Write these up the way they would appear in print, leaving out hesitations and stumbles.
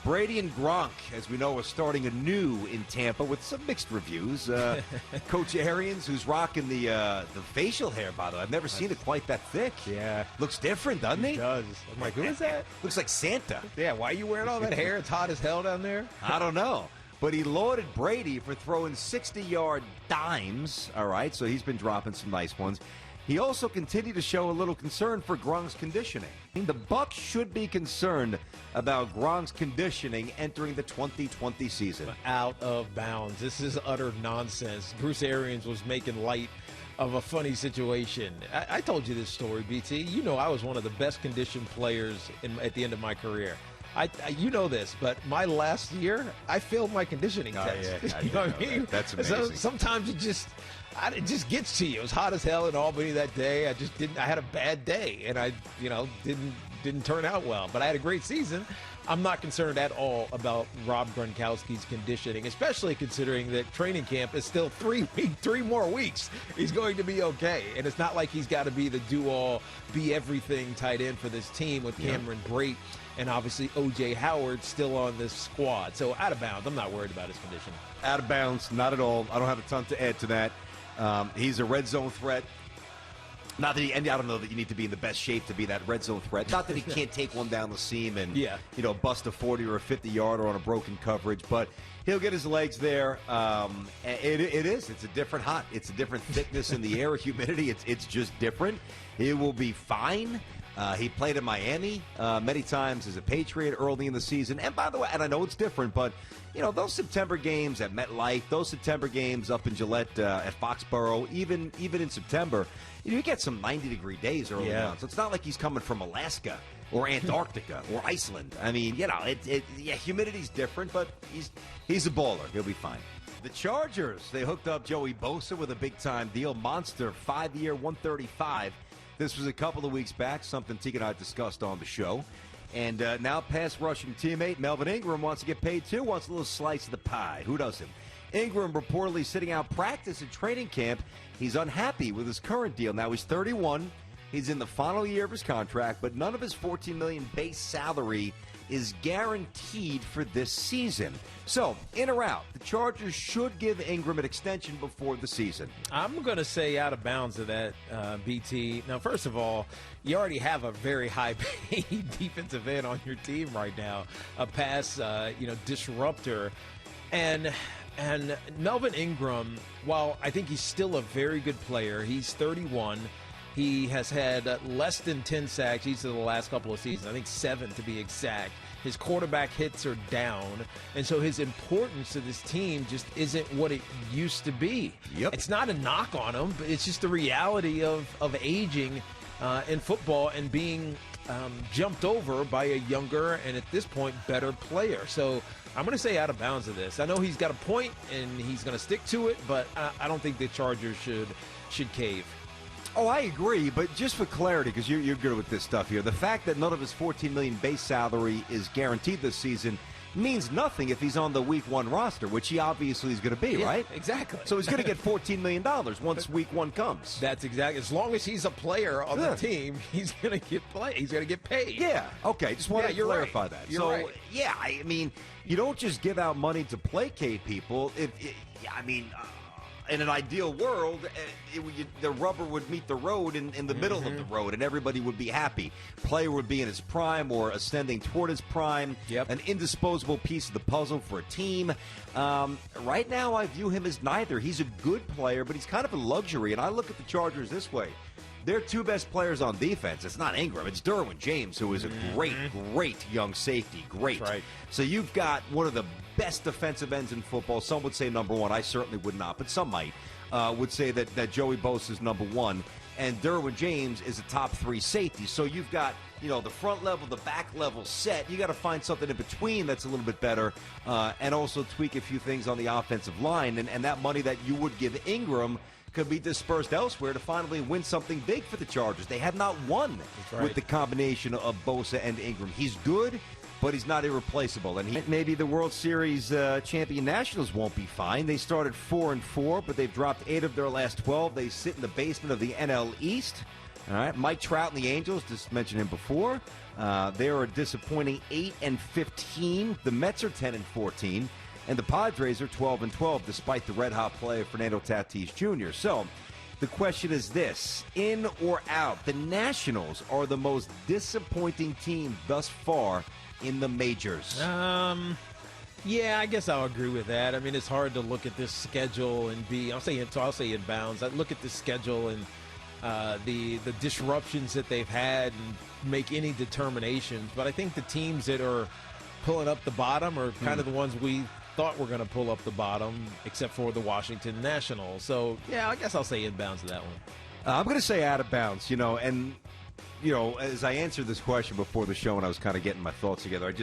Brady and Gronk, as we know, are starting anew in Tampa with some mixed reviews. Coach Arians, who's rocking the facial hair, by the way. I've never seen it quite that thick. Yeah. Looks different, doesn't he? It does. I'm like, who is that? Looks like Santa. Yeah, why are you wearing all that hair? It's hot as hell down there. I don't know. But he lauded Brady for throwing 60-yard dimes, all right? So he's been dropping some nice ones. He also continued to show a little concern for Gronk's conditioning. The Bucs should be concerned about Gronk's conditioning entering the 2020 season. Out of bounds. This is utter nonsense. Bruce Arians was making light of a funny situation. I told you this story, BT. You know I was one of the best conditioned players at the end of my career. You know this, but my last year, I failed my conditioning test. Yeah, you know what I mean? That's amazing. So sometimes it just gets to you. It was hot as hell in Albany that day. I had a bad day, and I didn't turn out well. But I had a great season. I'm not concerned at all about Rob Gronkowski's conditioning, especially considering that training camp is still 3 more weeks. He's going to be okay. And it's not like he's got to be the do-all, be-everything tight end for this team with Cameron Brate and obviously O.J. Howard still on this squad. So out of bounds. I'm not worried about his condition. Out of bounds, not at all. I don't have a ton to add to that. He's a red zone threat. Not that and I don't know that you need to be in the best shape to be that red zone threat. Not that he can't take one down the seam and bust a 40 or a 50-yarder on a broken coverage, but he'll get his legs there. It's a different hot. It's a different thickness in the air, humidity. It's just different. He will be fine. He played in Miami many times as a Patriot early in the season. And by the way, and I know it's different, but those September games at MetLife, those September games up in Gillette at Foxborough, even in September, you get some 90-degree days early on. So it's not like he's coming from Alaska or Antarctica or Iceland. I mean, humidity's different, but he's a baller. He'll be fine. The Chargers, they hooked up Joey Bosa with a big-time deal. Monster, 5-year, $135. This was a couple of weeks back, something Tiki and I discussed on the show. And now pass rushing teammate Melvin Ingram wants to get paid too, wants a little slice of the pie. Who doesn't? Ingram reportedly sitting out practice at training camp. He's unhappy with his current deal. Now he's 31. He's in the final year of his contract, but none of his $14 million base salary is guaranteed for this season. So, in or out, the Chargers should give Ingram an extension before the season. I'm going to say out of bounds of that, BT. Now, first of all, you already have a very high-paid defensive end on your team right now, a pass, disruptor. And Melvin Ingram, while I think he's still a very good player, he's 31. He has had less than 10 sacks each of the last couple of seasons. I think 7 to be exact. His quarterback hits are down, and so his importance to this team just isn't what it used to be. Yep. It's not a knock on him, but it's just the reality of aging in football and being jumped over by a younger and, at this point, better player. So I'm going to say out of bounds of this. I know he's got a point, and he's going to stick to it, but I don't think the Chargers should cave. Oh, I agree, but just for clarity, because you're good with this stuff here, the fact that none of his $14 million base salary is guaranteed this season means nothing if he's on the Week 1 roster, which he obviously is going to be, right? Exactly. So he's going to get $14 million once Week 1 comes. That's exactly. As long as he's a player on the team, he's going to get play. He's going to get paid. Yeah. Okay. Just wanted to clarify that. You're right. Yeah, I mean, you don't just give out money to placate people. In an ideal world, the rubber would meet the road in the middle of the road, and everybody would be happy. Player would be in his prime or ascending toward his prime, an indisposable piece of the puzzle for a team. Right now, I view him as neither. He's a good player, but he's kind of a luxury, and I look at the Chargers this way. Their two best players on defense, it's not Ingram, it's Derwin James, who is a great young safety. Great. That's right. So you've got one of the best defensive ends in football. Some would say number one. I certainly would not, but some might would say that Joey Bosa is number one, and Derwin James is a top 3 safety. So you've got the front level, the back level set. You got to find something in between that's a little bit better, and also tweak a few things on the offensive line. And that money that you would give Ingram could be dispersed elsewhere to finally win something big for the Chargers. They have not won with the combination of Bosa and Ingram. He's good, but he's not irreplaceable. And maybe the World Series champion Nationals won't be fine. They started 4-4, but they've dropped 8 of their last 12. They sit in the basement of the NL East. All right, Mike Trout and the Angels, just mentioned him before. They are a disappointing 8-15. The Mets are 10-14, and the Padres are 12-12, despite the red-hot play of Fernando Tatis Jr. So, the question is this: in or out? The Nationals are the most disappointing team thus far in the majors. Yeah, I guess I'll agree with that. I mean, it's hard to look at this schedule and I'll say in bounds. I look at this schedule and the disruptions that they've had and make any determinations. But I think the teams that are pulling up the bottom are kind of the ones we thought were going to pull up the bottom, except for the Washington Nationals. So, yeah, I guess I'll say in bounds to that one. I'm going to say out of bounds, and, as I answered this question before the show and I was kind of getting my thoughts together,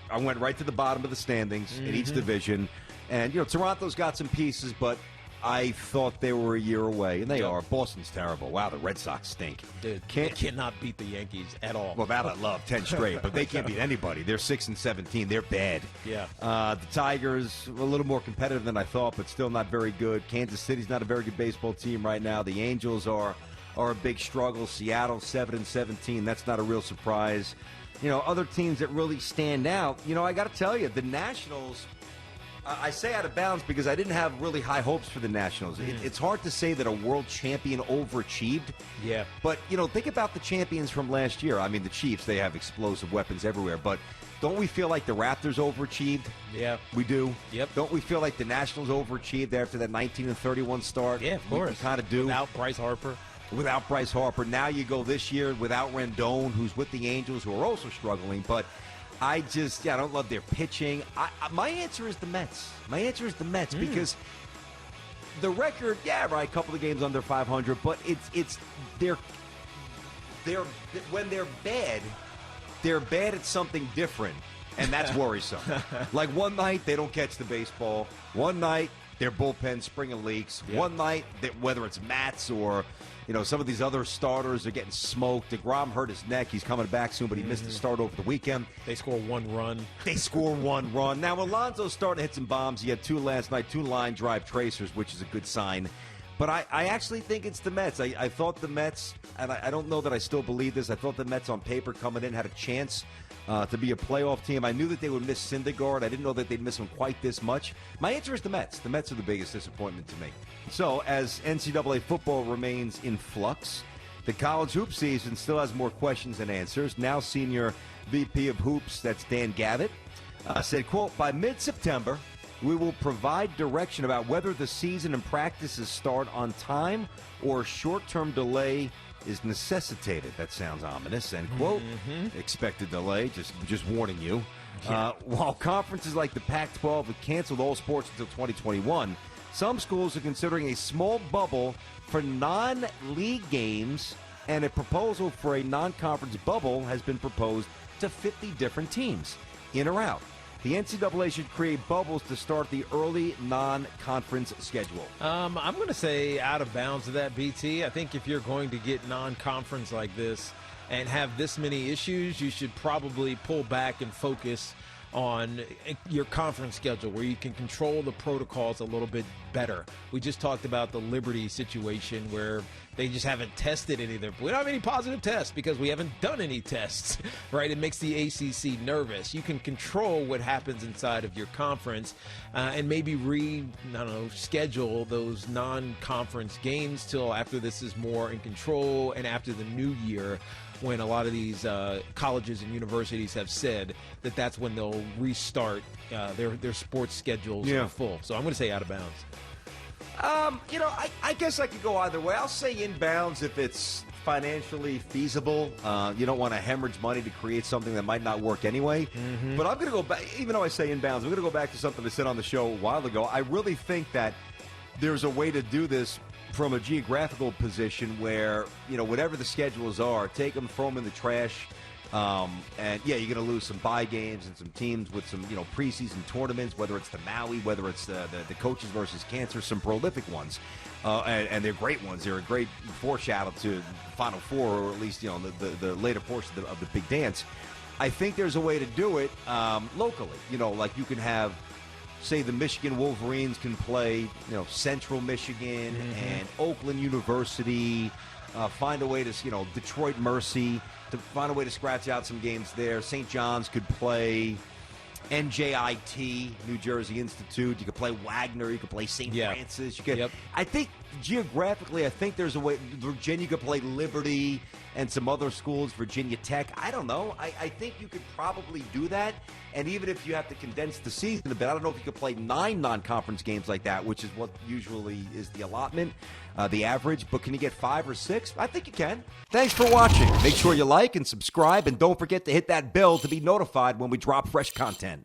I went right to the bottom of the standings in each division. And, Toronto's got some pieces, but I thought they were a year away, and they are. Boston's terrible. Wow, the Red Sox stink. Dude, they cannot beat the Yankees at all. Well, that I love, 10 straight, but they can't beat anybody. They're 6-17. They're bad. Yeah. The Tigers, a little more competitive than I thought, but still not very good. Kansas City's not a very good baseball team right now. The Angels are a big struggle. Seattle, 7-17. That's not a real surprise. Other teams that really stand out, I got to tell you, the Nationals, I say out of bounds because I didn't have really high hopes for the Nationals. It's hard to say that a world champion overachieved. Yeah. But, think about the champions from last year. I mean, the Chiefs, they have explosive weapons everywhere. But don't we feel like the Raptors overachieved? Yeah. We do? Yep. Don't we feel like the Nationals overachieved after that 19-31 start? Yeah, of course. We kind of do. Without Bryce Harper. Without Bryce Harper. Now you go this year without Rendon, who's with the Angels, who are also struggling. But I don't love their pitching. My answer is the Mets. My answer is the Mets because the record, a couple of games under 500, but they're when they're bad at something different, and that's worrisome. Like one night they don't catch the baseball. One night their bullpen springing leaks. Yep. One night, whether it's Mats or some of these other starters are getting smoked. DeGrom hurt his neck. He's coming back soon, but he missed the start over the weekend. They score one run. Now, Alonso's starting to hit some bombs. He had 2 last night, 2 line drive tracers, which is a good sign. But I actually think it's the Mets. I thought the Mets, and I don't know that I still believe this, I thought the Mets on paper coming in had a chance to be a playoff team. I knew that they would miss Syndergaard. I didn't know that they'd miss him quite this much. My answer is the Mets. The Mets are the biggest disappointment to me. So, as NCAA football remains in flux, the college hoop season still has more questions than answers. Now senior VP of Hoops, that's Dan Gavitt, said, quote, by mid-September, we will provide direction about whether the season and practices start on time or a short-term delay is necessitated. That sounds ominous, end quote. Expected delay, just warning you. Yeah. While conferences like the Pac-12 have canceled all sports until 2021, some schools are considering a small bubble for non-league games, and a proposal for a non-conference bubble has been proposed to 50 different teams, in or out. The NCAA should create bubbles to start the early non-conference schedule. I'm going to say out of bounds of that, BT. I think if you're going to get non-conference like this and have this many issues, you should probably pull back and focus on your conference schedule where you can control the protocols a little bit better. We just talked about the Liberty situation where they just haven't tested any of their. We don't have any positive tests because we haven't done any tests, right? It makes the ACC nervous. You can control what happens inside of your conference and maybe schedule those non-conference games till after this is more in control and after the new year, when a lot of these colleges and universities have said that that's when they'll restart their sports schedules in full. So I'm going to say out of bounds. I guess I could go either way. I'll say inbounds if it's financially feasible. You don't want to hemorrhage money to create something that might not work anyway. But I'm going to go back, even though I say inbounds, I'm going to go back to something I said on the show a while ago. I really think that there's a way to do this from a geographical position where, whatever the schedules are, take them, throw them in the trash. And, you're going to lose some bye games and some teams with some, preseason tournaments, whether it's the Maui, whether it's the coaches versus cancer, some prolific ones. And they're great ones. They're a great foreshadow to the Final Four, or at least, the later portion of the big dance. I think there's a way to do it locally. Like you can have, say, the Michigan Wolverines can play, Central Michigan and Oakland University. find a way to, Detroit Mercy, to find a way to scratch out some games there. St. John's could play NJIT, New Jersey Institute. You could play Wagner. You could play St. Francis. You could. I think geographically, there's a way. Virginia could play Liberty and some other schools, Virginia Tech. I don't know. I think you could probably do that. And even if you have to condense the season a bit, I don't know if you could play 9 non-conference games like that, which is what usually is the allotment, the average. But can you get 5 or 6? I think you can. Thanks for watching. Make sure you like and subscribe, and don't forget to hit that bell to be notified when we drop fresh content.